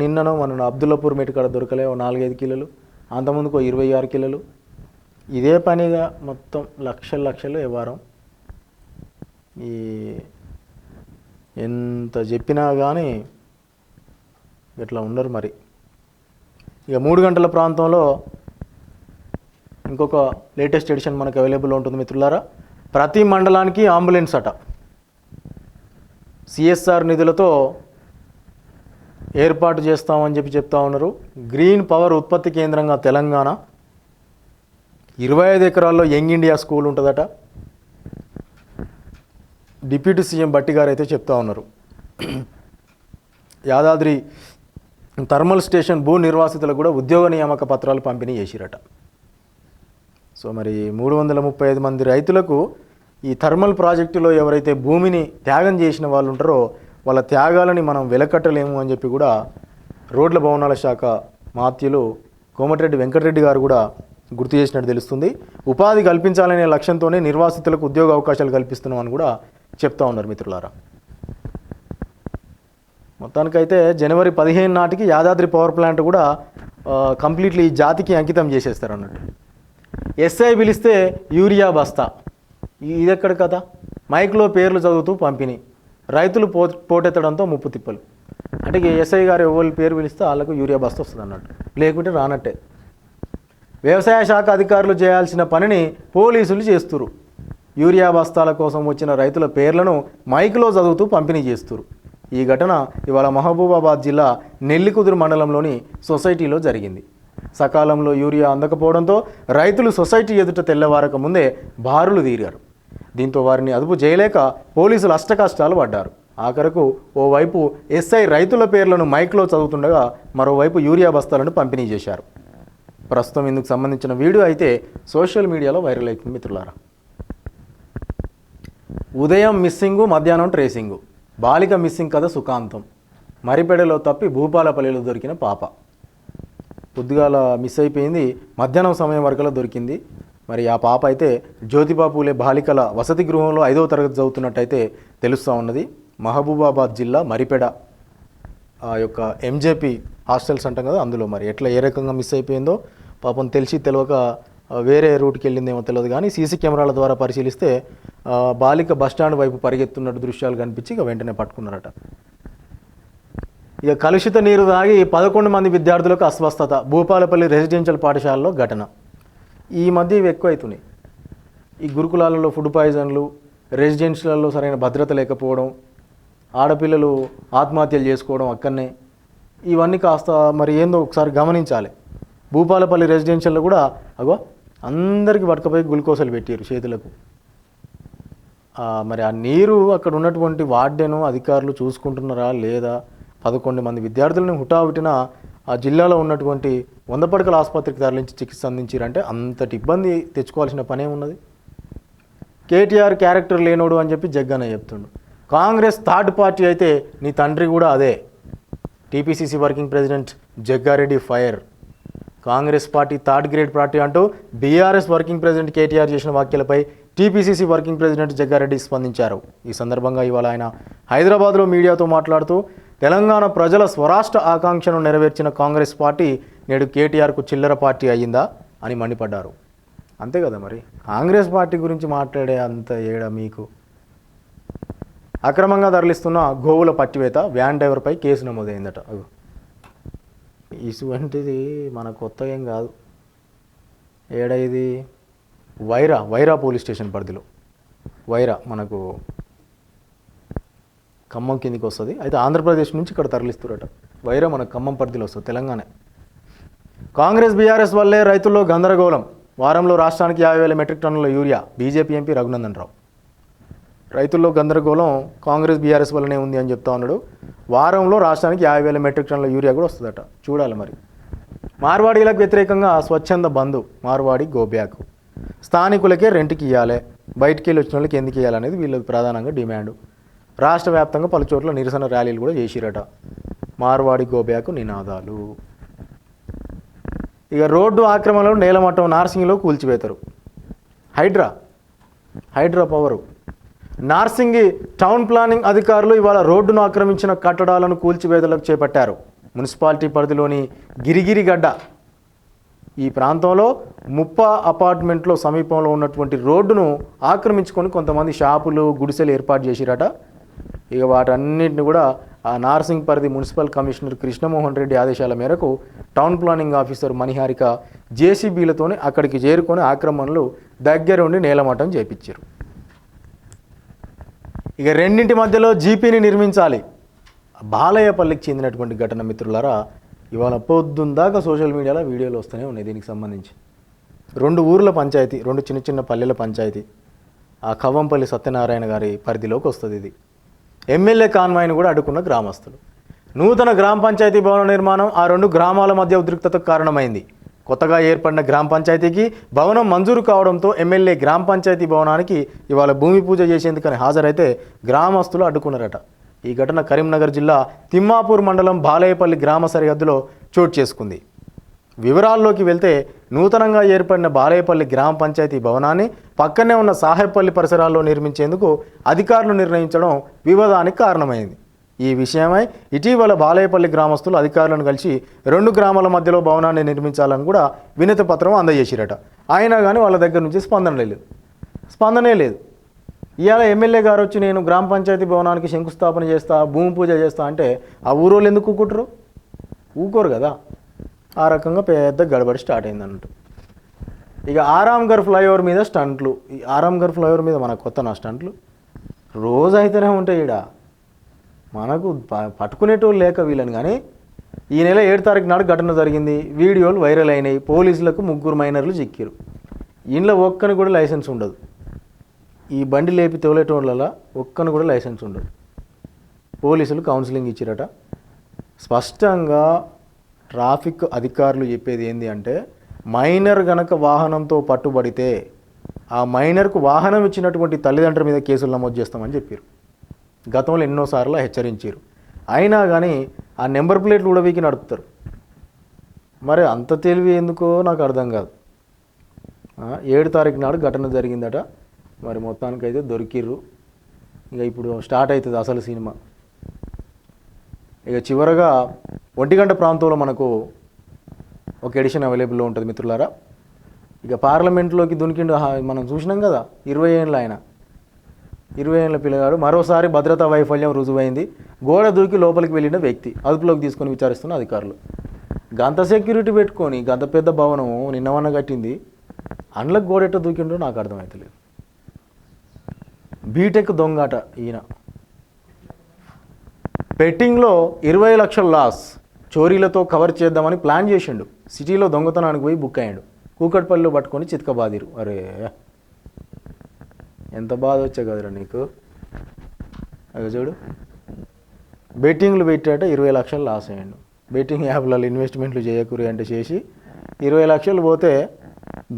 నిన్న అబ్దుల్లాపూర్ మెట్టు దొరకలే 4-5 కిలోలు, అంతకుముందుకు 26 కిలోలు. ఇదే పనిగా మొత్తం లక్షలు వ్యవహారం. ఈ ఎంత చెప్పినా కానీ ఇట్లా ఉండరు మరి. ఇక 3 గంటల ప్రాంతంలో ఇంకొక లేటెస్ట్ ఎడిషన్ మనకు అవైలబుల్లో ఉంటుంది మిత్రులారా. ప్రతి మండలానికి అంబులెన్స్ అట. సిఎస్ఆర్ నిధులతో ఏర్పాటు చేస్తామని చెప్తా ఉన్నారు. గ్రీన్ పవర్ ఉత్పత్తి కేంద్రంగా తెలంగాణ, 25 ఎకరాల్లో యంగ్ ఇండియా స్కూల్ ఉంటుందట. డిప్యూటీ సీఎం బట్టి గారు అయితే చెప్తా ఉన్నారు. యాదాద్రి థర్మల్ స్టేషన్ భూ నిర్వాసితులకు కూడా ఉద్యోగ నియామక పత్రాలు పంపిణీ చేసిరట. సో మరి 335 మంది రైతులకు ఈ థర్మల్ ప్రాజెక్టులో ఎవరైతే భూమిని త్యాగం చేసిన వాళ్ళు ఉంటారో వాళ్ళ త్యాగాలని మనం వెలకట్టలేము అని చెప్పి కూడా రోడ్ల భవనాల శాఖ మాత్యులు కోమటిరెడ్డి వెంకటరెడ్డి గారు కూడా గుర్తు చేసినట్టు తెలుస్తుంది. ఉపాధి కల్పించాలనే లక్ష్యంతోనే నిర్వాసితులకు ఉద్యోగ అవకాశాలు కల్పిస్తున్నామని కూడా చెప్తా ఉన్నారు మిత్రులారా. మొత్తానికైతే జనవరి 15 నాటికి యాదాద్రి పవర్ ప్లాంట్ కూడా కంప్లీట్లీ ఈ జాతికి అంకితం చేసేస్తారు అన్నట్టు. ఎస్ఐ పిలిస్తే యూరియా బస్తా, ఇదెక్కడ కథ? మైక్లో పేర్లు చదువుతూ పంపిణీ, రైతులు పోటెత్తడంతో ముప్పు తిప్పలు. అంటే ఎస్ఐ గారు ఎవరి పేరు పిలిస్తే వాళ్ళకు యూరియా బస్తా వస్తుంది అన్నట్టు, లేకుంటే రానట్టే. వ్యవసాయ శాఖ అధికారులు చేయాల్సిన పనిని పోలీసులు చేస్తురు. యూరియా బస్తాల కోసం వచ్చిన రైతుల పేర్లను మైక్లో చదువుతూ పంపిణీ చేస్తురు. ఈ ఘటన ఇవాళ మహబూబాబాద్ జిల్లా నెల్లికుదురు మండలంలోని సొసైటీలో జరిగింది. సకాలంలో యూరియా అందకపోవడంతో రైతులు సొసైటీ ఎదుట తెల్లవారక ముందే బారులు తీరారు. దీంతో వారిని అదుపు చేయలేక పోలీసులు అష్టకష్టాలు పడ్డారు. ఆఖరకు ఓవైపు ఎస్ఐ రైతుల పేర్లను మైక్లో చదువుతుండగా మరోవైపు యూరియా బస్తాలను పంపిణీ చేశారు. ప్రస్తుతం ఇందుకు సంబంధించిన వీడియో అయితే సోషల్ మీడియాలో వైరల్ అవుతుంది మిత్రులారా. ఉదయం మిస్సింగు, మధ్యాహ్నం ట్రేసింగు, బాలిక మిస్సింగ్ కథ సుఖాంతం. మరిపెడలో తప్పి భూపాలపల్లిలో దొరికిన పాప. పొద్దుగాల మిస్ అయిపోయింది, మధ్యాహ్నం సమయం వరకులో దొరికింది. మరి ఆ పాప అయితే జ్యోతిబా పూలే బాలికల వసతి గృహంలో 5వ తరగతి చదువుతున్నట్టయితే తెలుస్తూ ఉన్నది. మహబూబాబాద్ జిల్లా మరిపెడ ఆ యొక్క ఎంజేపీ హాస్టల్స్ అంటాం కదా, అందులో మరి ఎట్లా ఏ రకంగా మిస్ అయిపోయిందో పాపం తెలియక వేరే రూట్కి వెళ్ళిందేమో తెలియదు. కానీ సీసీ కెమెరాల ద్వారా పరిశీలిస్తే బాలిక బస్టాండ్ వైపు పరిగెత్తున్నట్టు దృశ్యాలు కనిపించి ఇక వెంటనే పట్టుకున్నారట. ఇక కలుషిత నీరు తాగి 11 మంది విద్యార్థులకు అస్వస్థత. భూపాలపల్లి రెసిడెన్షియల్ పాఠశాలలో ఘటన. ఈ మధ్య ఇవి ఎక్కువ అవుతున్నాయి. ఈ గురుకులాలలో ఫుడ్ పాయిజన్లు, రెసిడెన్షియల్లో సరైన భద్రత లేకపోవడం, ఆడపిల్లలు ఆత్మహత్యలు చేసుకోవడం అక్కడనే, ఇవన్నీ కాస్త మరి ఏందో ఒకసారి గమనించాలి. భూపాలపల్లి రెసిడెన్షియల్లో కూడా అందరికీ పట్టుకపోయి గ్లూకోజులు పెట్టారు చేతులకు. మరి ఆ నీరు అక్కడ ఉన్నటువంటి వార్డెను అధికారులు చూసుకుంటున్నారా లేదా? 11 మంది విద్యార్థులను హుటాహుటిన ఆ జిల్లాలో ఉన్నటువంటి 100 పడకల ఆసుపత్రికి తరలించి చికిత్స అందించారంటే అంతటి ఇబ్బంది తెచ్చుకోవాల్సిన పనే ఉన్నది. కేటీఆర్ క్యారెక్టర్ లేనోడు అని చెప్పి జగ్గన్న చెప్తుండు. కాంగ్రెస్ థర్డ్ పార్టీ అయితే నీ తండ్రి కూడా అదే. TPCC working president Jaggareddy fire. Congress party third grade party అంటూ బీఆర్ఎస్ వర్కింగ్ ప్రెసిడెంట్ కేటీఆర్ చేసిన వ్యాఖ్యలపై టీపీసీసీ వర్కింగ్ ప్రెసిడెంట్ జగ్గారెడ్డి స్పందించారు. ఈ సందర్భంగా ఇవాళ ఆయన హైదరాబాద్లో మీడియాతో మాట్లాడుతూ తెలంగాణ ప్రజల స్వరాష్ట్ర ఆకాంక్షను నెరవేర్చిన కాంగ్రెస్ పార్టీ నేడు కేటీఆర్కు చిల్లర పార్టీ అయ్యిందా అని మండిపడ్డారు. అంతే కదా మరి, కాంగ్రెస్ పార్టీ గురించి మాట్లాడే అంత ఏడ మీకు. అక్రమంగా తరలిస్తున్న గోవుల పట్టివేత వ్యాన్ డ్రైవర్పై కేసు నమోదైందట. ఇటువంటిది మన కొత్తగా ఏం కాదు. ఏడా ఇది వైరా పోలీస్ స్టేషన్ పరిధిలో. వైరా మనకు ఖమ్మం కిందికి వస్తుంది. అయితే ఆంధ్రప్రదేశ్ నుంచి ఇక్కడ తరలిస్తురట. వైరా మనకు ఖమ్మం పరిధిలో వస్తుంది, తెలంగాణ. కాంగ్రెస్ బీఆర్ఎస్ వల్లే రైతుల్లో గందరగోళం. వారంలో రాష్ట్రానికి 50,000 మెట్రిక్ టన్నుల urea. BJP MP Raghunandan Rao. రైతుల్లో గందరగోళం కాంగ్రెస్ బీఆర్ఎస్ వల్లనే ఉంది అని చెప్తా ఉన్నాడు. వారంలో రాష్ట్రానికి 50,000 మెట్రిక్ టన్నుల యూరియా కూడా వస్తుందట. చూడాలి మరి. మార్వాడీలకు వ్యతిరేకంగా స్వచ్ఛంద బంధు. మార్వాడి గోబ్యాక్. స్థానికులకే రెంట్కి ఇవ్వాలి, బయటికి వెళ్ళి వచ్చిన వాళ్ళకి ఎందుకు ఇవ్వాలనేది వీళ్ళకి ప్రధానంగా డిమాండ్. రాష్ట్ర వ్యాప్తంగా పలు చోట్ల నిరసన ర్యాలీలు కూడా చేసిరట. మార్వాడి గోబ్యాక్ నినాదాలు. ఇక రోడ్డు ఆక్రమణలో నేలమట్టం నార్సింగిలో కూల్చివేతారు. HYDRAA power. Narsingi town planning అధికారులు ఇవాళ రోడ్డును ఆక్రమించిన కట్టడాలను కూల్చివేతలకు చేపట్టారు. మున్సిపాలిటీ పరిధిలోని గిరిగిరిగడ్డ ఈ ప్రాంతంలో అపార్ట్మెంట్లో సమీపంలో ఉన్నటువంటి రోడ్డును ఆక్రమించుకొని కొంతమంది షాపులు గుడిసెలు ఏర్పాటు చేసిరట. ఇక వాటన్నిటిని కూడా ఆ నార్సింగ్ పరిధి మున్సిపల్ కమిషనర్ కృష్ణమోహన్ రెడ్డి ఆదేశాల మేరకు టౌన్ ప్లానింగ్ ఆఫీసర్ మణిహారిక జేసీబీలతోనే అక్కడికి చేరుకొని ఆక్రమణలు దగ్గరుండి నేలమట్టం చేపించారు. ఇక రెండింటి మధ్యలో జీపీని నిర్మించాలి. బాలయ్యపల్లికి చెందినటువంటి ఘటన మిత్రులారా. ఇవాళ పొద్దున్న దాకా సోషల్ మీడియాలో వీడియోలు వస్తూనే ఉన్నాయి దీనికి సంబంధించి. 2 ఊర్ల పంచాయతీ, 2 చిన్న చిన్న పల్లెల పంచాయతీ. ఆ కవ్వంపల్లి సత్యనారాయణ గారి పరిధిలోకి వస్తుంది ఇది. ఎమ్మెల్యే కాన్వాయ్ను కూడా అడ్డుకున్న గ్రామస్తులు. నూతన గ్రామ పంచాయతీ భవన నిర్మాణం ఆ 2 గ్రామాల మధ్య ఉద్రిక్తతకు కారణమైంది. కొత్తగా ఏర్పడిన గ్రామ పంచాయతీకి భవనం మంజూరు కావడంతో ఎమ్మెల్యే గ్రామ పంచాయతీ భవనానికి ఇవాళ భూమి పూజ చేసేందుకని హాజరైతే గ్రామస్తులు అడ్డుకున్నారట. ఈ ఘటన కరీంనగర్ జిల్లా తిమ్మాపూర్ మండలం బాలయ్యపల్లి గ్రామ సరిహద్దులో చోటు చేసుకుంది. వివరాల్లోకి వెళ్తే నూతనంగా ఏర్పడిన బాలయ్యపల్లి గ్రామ పంచాయతీ భవనాన్ని పక్కనే ఉన్న సాహెబ్పల్లి పరిసరాల్లో నిర్మించేందుకు అధికారులు నిర్ణయించడం వివాదానికి కారణమైంది. ఈ విషయమై ఇటీవల బాలయ్యపల్లి గ్రామస్తులు అధికారులను కలిసి 2 గ్రామాల మధ్యలో భవనాన్ని నిర్మించాలని కూడా వినతి పత్రం అందజేసిరట. అయినా కానీ వాళ్ళ దగ్గర నుంచి స్పందనే లేదు. ఇవాళ ఎమ్మెల్యే గారు వచ్చి నేను గ్రామ పంచాయతీ భవనానికి శంకుస్థాపన చేస్తా, భూమి పూజ చేస్తా అంటే ఆ ఊరోళ్ళు ఎందుకు ఊకుంటారు? ఊకోరు కదా. ఆ రకంగా పెద్ద గడబడి స్టార్ట్ అయింది అన్నట్టు. ఇక ఆరాంఘర్ ఫ్లైఓవర్ మీద స్టంట్లు. ఈ ఆరాంఘర్ ఫ్లైఓవర్ మీద మనకు కొత్త స్టంట్లు రోజు అయితేనే ఉంటాయి. ఈడ మనకు పట్టుకునేటోళ్ళు లేక వీళ్ళని. కానీ ఈ నెల 7 తారీఖు నాడు ఘటన జరిగింది. వీడియోలు వైరల్ అయినాయి. పోలీసులకు 3 మైనర్లు చిక్కారు. ఇంట్లో ఒక్కని కూడా లైసెన్స్ ఉండదు. ఈ బండి లేపి తోలేటోళ్ళ ఒక్కని కూడా లైసెన్స్ ఉండదు. పోలీసులు కౌన్సిలింగ్ ఇచ్చిరట. స్పష్టంగా ట్రాఫిక్ అధికారులు చెప్పేది ఏంటి అంటే, మైనర్ గనక వాహనంతో పట్టుబడితే ఆ మైనర్కు వాహనం ఇచ్చినటువంటి తల్లిదండ్రుల మీద కేసులు నమోదు చేస్తామని చెప్పారు. గతంలో ఎన్నోసార్లు హెచ్చరించారు. అయినా కానీ ఆ నెంబర్ ప్లేట్లు కూడా వీకి నడుపుతారు. మరి అంత తెలివి ఎందుకో నాకు అర్థం కాదు. 7 తారీఖు నాడు ఘటన జరిగిందట. మరి మొత్తానికైతే దొరికిర్రు. ఇక ఇప్పుడు స్టార్ట్ అవుతుంది అసలు సినిమా. ఇక చివరగా 1 గంట ప్రాంతంలో మనకు ఒక ఎడిషన్ అవైలబుల్లో ఉంటుంది మిత్రులారా. ఇక పార్లమెంట్లోకి దునికిండు మనం చూసినాం కదా. 20 ఏళ్ళ ఆయన, 20 ఏళ్ళ పిల్లగాడు మరోసారి భద్రతా వైఫల్యం రుజువైంది. గోడ దూకి లోపలికి వెళ్ళిన వ్యక్తి అదుపులోకి తీసుకొని విచారిస్తున్న అధికారులు. గంత సెక్యూరిటీ పెట్టుకొని గంత పెద్ద భవనము నిన్నవన్న కట్టింది, అండ్లకు గోడెట్ట దూకిండో నాకు అర్థమవుతలేదు. బీటెక్ దొంగట ఈయన. బెట్టింగ్లో 20 లక్షల లాస్. చోరీలతో కవర్ చేద్దామని ప్లాన్ చేసిండు. సిటీలో దొంగతనానికి పోయి బుక్ అయ్యాడు. కూకట్పల్లిలో పట్టుకొని చితకబాదిరు. అరే ఎంత బాధ వచ్చా కదరా నీకు. అది చూడు, బెట్టింగ్లు పెట్టాట 20 లక్షలు లాస్ అయ్యాడు. బెట్టింగ్ యాప్లలో ఇన్వెస్ట్మెంట్లు చేయకూరి అంటే చేసి 20 లక్షలు పోతే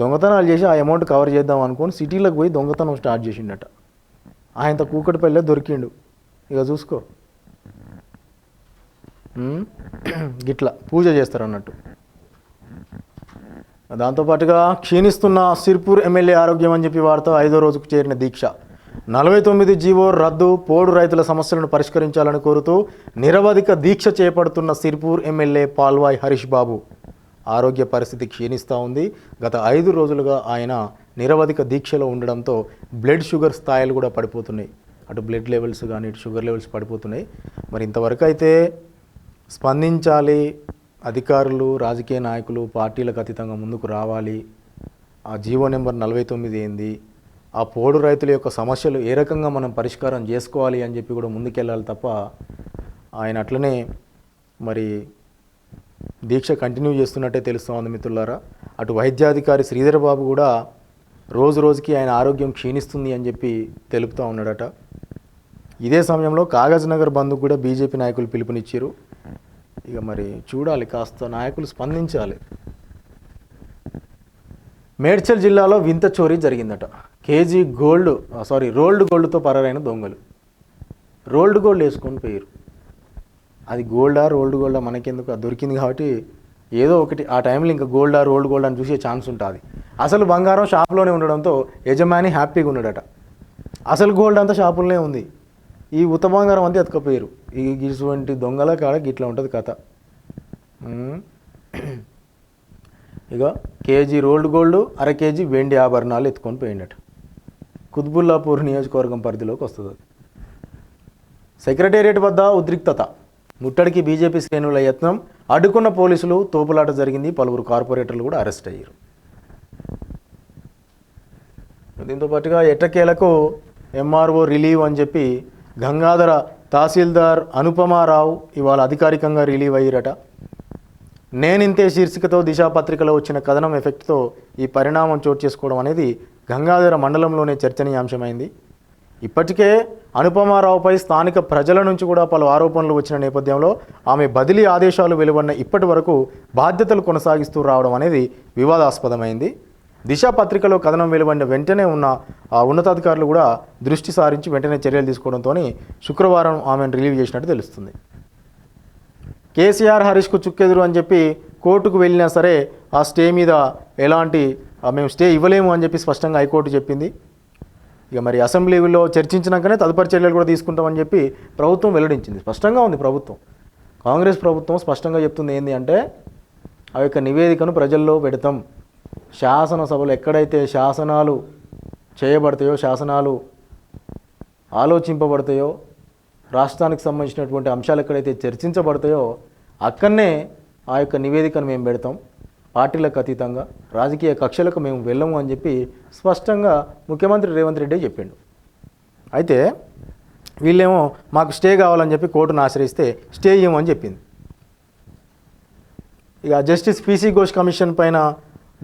దొంగతనాలు చేసి ఆ అమౌంట్ కవర్ చేద్దాం అనుకొని సిటీలోకి పోయి దొంగతనం స్టార్ట్ చేసిండట. ఆయనతో కూకట్పల్లిలో దొరికిండు. ఇక చూసుకో, గిట్లా పూజ చేస్తారు అన్నట్టు. దాంతోపాటుగా క్షీణిస్తున్న సిర్పూర్ ఎమ్మెల్యే ఆరోగ్యం అని చెప్పి వారితో 5వ రోజుకు చేరిన దీక్ష. 49 జీవో రద్దు, పోడు రైతుల సమస్యలను పరిష్కరించాలని కోరుతూ నిరవధిక దీక్ష చేపడుతున్న సిర్పూర్ ఎమ్మెల్యే పాల్వాయ్ హరీష్ బాబు ఆరోగ్య పరిస్థితి క్షీణిస్తూ ఉంది. గత 5 రోజులుగా ఆయన నిరవధిక దీక్షలో ఉండడంతో బ్లడ్ షుగర్ స్థాయిలు కూడా పడిపోతున్నాయి. అటు బ్లడ్ లెవెల్స్ కానీ ఇటు షుగర్ లెవెల్స్ పడిపోతున్నాయి. మరి ఇంతవరకు అయితే స్పందించాలి, అధికారులు, రాజకీయ నాయకులు పార్టీలకు అతీతంగా ముందుకు రావాలి. ఆ జీవో నెంబర్ 49 ఏంది, ఆ పోడు రైతుల యొక్క సమస్యలు ఏ రకంగా మనం పరిష్కారం చేసుకోవాలి అని చెప్పి కూడా ముందుకెళ్ళాలి తప్ప ఆయన అట్లనే మరి దీక్ష కంటిన్యూ చేస్తున్నట్టే తెలుస్తూ ఉంది మిత్రులారా. అటు వైద్యాధికారి శ్రీధర్ బాబు కూడా రోజు రోజుకి ఆయన ఆరోగ్యం క్షీణిస్తుంది అని చెప్పి తెలుపుతూ ఉన్నాడట. ఇదే సమయంలో కాగజ్ నగర్ బంద్కు కూడా బీజేపీ నాయకులు పిలుపునిచ్చారు. ఇక మరి చూడాలి, కాస్త నాయకులు స్పందించాలి. మేడ్చల్ జిల్లాలో వింత చోరీ జరిగిందట. కేజీ రోల్డ్ గోల్డ్తో పరారైన దొంగలు రోల్డ్ గోల్డ్ వేసుకొని పోయారు. అది రోల్డ్ గోల్డా మనకెందుకు, అది దొరికింది కాబట్టి ఏదో ఒకటి ఆ టైంలో ఇంకా రోల్డ్ గోల్డ్ అని చూసే ఛాన్స్ ఉంటుంది. అసలు బంగారం షాప్లోనే ఉండడంతో యజమాని హ్యాపీగా ఉన్నాడట. అసలు గోల్డ్ అంతా షాపులోనే ఉంది, ఈ ఉత్త బంగారం అంతా ఎత్తుకపోయారు. ఇటువంటి దొంగల కాడ గిట్లా ఉంటుంది కథ. ఇక కేజీ రోల్డ్ గోల్డ్, అర కేజీ వెండి ఆభరణాలు ఎత్తుకొని పోయిండట. కుత్బుల్లాపూర్ నియోజకవర్గం పరిధిలోకి వస్తుంది. సెక్రటేరియట్ వద్ద ఉద్రిక్తత, ముట్టడికి బీజేపీ శ్రేణుల యత్నం, అడ్డుకున్న పోలీసులు, తోపులాట జరిగింది, పలువురు కార్పొరేటర్లు కూడా అరెస్ట్ అయ్యారు. దీంతో పాటుగా ఎట్టకేలకు ఎంఆర్ఓ రిలీవ్ అని చెప్పి గంగాధర తహసీల్దార్ అనుపమారావు ఇవాళ అధికారికంగా రిలీవ్ అయ్యారట. నేనింతే శీర్షికతో దిశా పత్రికలో వచ్చిన కథనం ఎఫెక్ట్తో ఈ పరిణామం చోటు చేసుకోవడం అనేది గంగాధర మండలంలోనే చర్చనీయాంశమైంది. ఇప్పటికే అనుపమారావుపై స్థానిక ప్రజల నుంచి కూడా పలు ఆరోపణలు వచ్చిన నేపథ్యంలో ఆమె బదిలీ ఆదేశాలు వెలువడిన ఇప్పటి వరకు బాధ్యతలు కొనసాగిస్తూ రావడం అనేది వివాదాస్పదమైంది. దిశ పత్రికలో కథనం వెలువడిన వెంటనే ఉన్నతాధికారులు కూడా దృష్టి సారించి వెంటనే చర్యలు తీసుకోవడంతో శుక్రవారం ఆమెను రిలీవ్ చేసినట్టు తెలుస్తుంది. కేసీఆర్ హరీష్కు చుక్కెదురు అని చెప్పి కోర్టుకు వెళ్ళినా సరే ఆ స్టే మీద మేము స్టే ఇవ్వలేము అని చెప్పి స్పష్టంగా హైకోర్టు చెప్పింది. ఇక మరి అసెంబ్లీలో చర్చించినాకనే తదుపరి చర్యలు కూడా తీసుకుంటామని చెప్పి ప్రభుత్వం వెల్లడించింది. స్పష్టంగా ఉంది ప్రభుత్వం, కాంగ్రెస్ ప్రభుత్వం స్పష్టంగా చెప్తుంది ఏంటి అంటే ఆ యొక్క నివేదికను ప్రజల్లో పెడతాం. శాసనసభలో ఎక్కడైతే శాసనాలు చేయబడతాయో, శాసనాలు ఆలోచింపబడతాయో, రాష్ట్రానికి సంబంధించినటువంటి అంశాలు ఎక్కడైతే చర్చించబడతాయో అక్కడనే ఆ యొక్క నివేదికను మేము పెడతాం. పార్టీలకు అతీతంగా రాజకీయ కక్షలకు మేము వెళ్ళము అని చెప్పి స్పష్టంగా ముఖ్యమంత్రి రేవంత్ రెడ్డి చెప్పిండు. అయితే వీళ్ళేమో మాకు స్టే కావాలని చెప్పి కోర్టును ఆశ్రయిస్తే స్టే ఇవ్వమని చెప్పింది. ఇక జస్టిస్ పీసీ ఘోష్ కమిషన్ పైన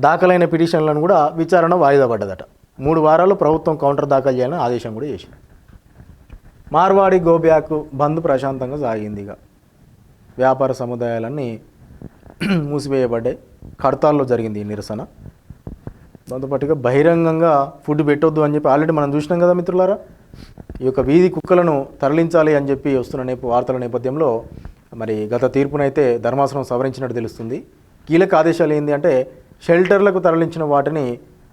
దాఖలైన పిటిషన్లను కూడా విచారణ వాయిదా పడ్డదట. 3 వారాలు ప్రభుత్వం కౌంటర్ దాఖలు చేయాలని ఆదేశం కూడా చేసింది. మార్వాడి గోబ్యాక్ బంద్ ప్రశాంతంగా సాగింది. ఇక వ్యాపార సముదాయాలన్నీ మూసివేయబడ్డాయి. హర్తాల్లో జరిగింది ఈ నిరసన. దాంతోపాటుగా బహిరంగంగా ఫుడ్ పెట్టొద్దు అని చెప్పి ఆల్రెడీ మనం చూసినాం కదా మిత్రులారా. ఈ యొక్క వీధి కుక్కలను తరలించాలి అని చెప్పి వస్తున్న వార్తల నేపథ్యంలో మరి గత తీర్పునైతే ధర్మాసనం సవరించినట్టు తెలుస్తుంది. కీలక ఆదేశాలు ఏంటి అంటే షెల్టర్లకు తరలించిన వాటిని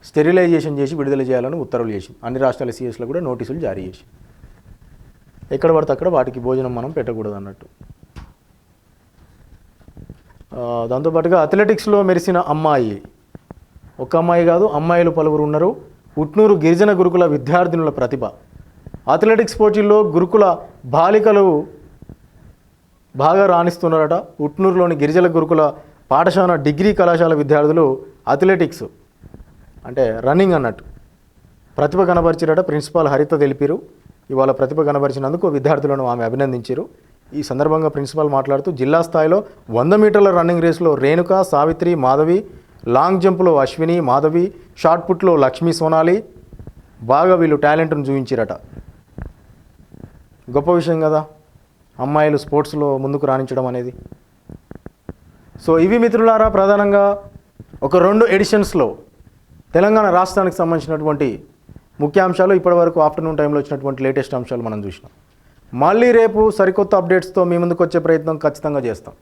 స్టెరిలైజేషన్ చేసి విడుదల చేయాలని ఉత్తర్వులు చేసింది. అన్ని రాష్ట్రాల సీఎస్లో కూడా నోటీసులు జారీ చేసి ఎక్కడ పడితే అక్కడ వాటికి భోజనం మనం పెట్టకూడదు అన్నట్టు. దాంతోపాటుగా అథ్లెటిక్స్లో మెరిసిన అమ్మాయి, ఒక అమ్మాయి కాదు అమ్మాయిలు పలువురు ఉన్నారు. ఉట్నూరు గిరిజన గురుకుల విద్యార్థినుల ప్రతిభ. అథ్లెటిక్స్ పోటీల్లో గురుకుల బాలికలు బాగా రాణిస్తున్నారట. ఉట్నూరులోని గిరిజన గురుకుల పాఠశాల డిగ్రీ కళాశాల విద్యార్థులు అథ్లెటిక్స్ అంటే రన్నింగ్ అన్నట్టు ప్రతిభ కనబరిచారట. ప్రిన్సిపాల్ హరిత తెలిపారు. ఇవాళ ప్రతిభ కనబరిచినందుకు విద్యార్థులను ఆమె అభినందించారు. ఈ సందర్భంగా ప్రిన్సిపాల్ మాట్లాడుతూ జిల్లా స్థాయిలో 100 మీటర్ల రన్నింగ్ రేసులో రేణుక, సావిత్రి, మాధవి, లాంగ్ జంప్లో అశ్విని, మాధవి, షార్ట్ పుట్లో లక్ష్మీ, సోనాలి బాగా వీళ్ళు టాలెంట్ను చూపించారట. గొప్ప విషయం కదా అమ్మాయిలు స్పోర్ట్స్లో ముందుకు రాణించడం అనేది. సో ఇవి మిత్రులారా ప్రధానంగా ఒక 2 ఎడిషన్స్లో తెలంగాణ రాష్ట్రానికి సంబంధించినటువంటి ముఖ్యాంశాలు. ఇప్పటివరకు ఆఫ్టర్నూన్ టైంలో వచ్చినటువంటి లేటెస్ట్ అంశాలు మనం చూసినాం. మళ్ళీ రేపు సరికొత్త అప్డేట్స్తో మీ ముందుకు వచ్చే ప్రయత్నం ఖచ్చితంగా చేస్తాం.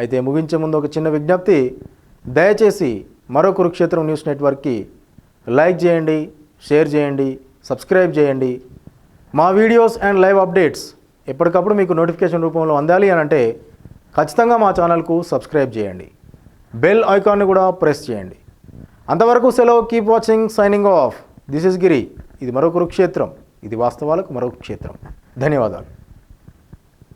అయితే ముగించే ముందు ఒక చిన్న విజ్ఞప్తి, దయచేసి మరో కురుక్షేత్రం న్యూస్ నెట్వర్క్కి లైక్ చేయండి, షేర్ చేయండి, సబ్స్క్రైబ్ చేయండి. మా వీడియోస్ అండ్ లైవ్ అప్డేట్స్ ఎప్పటికప్పుడు మీకు నోటిఫికేషన్ రూపంలో అందాలి అని అంటే ఖచ్చితంగా మా ఛానల్కు సబ్స్క్రైబ్ చేయండి, బెల్ ఐకాన్ని కూడా ప్రెస్ చేయండి. అంతవరకు సెలవు. Keep watching. Signing off. This is Giri. ఇది మరో కురుక్షేత్రం. ఇది వాస్తవాలకు మరో క్షేత్రం. ధన్యవాదాలు.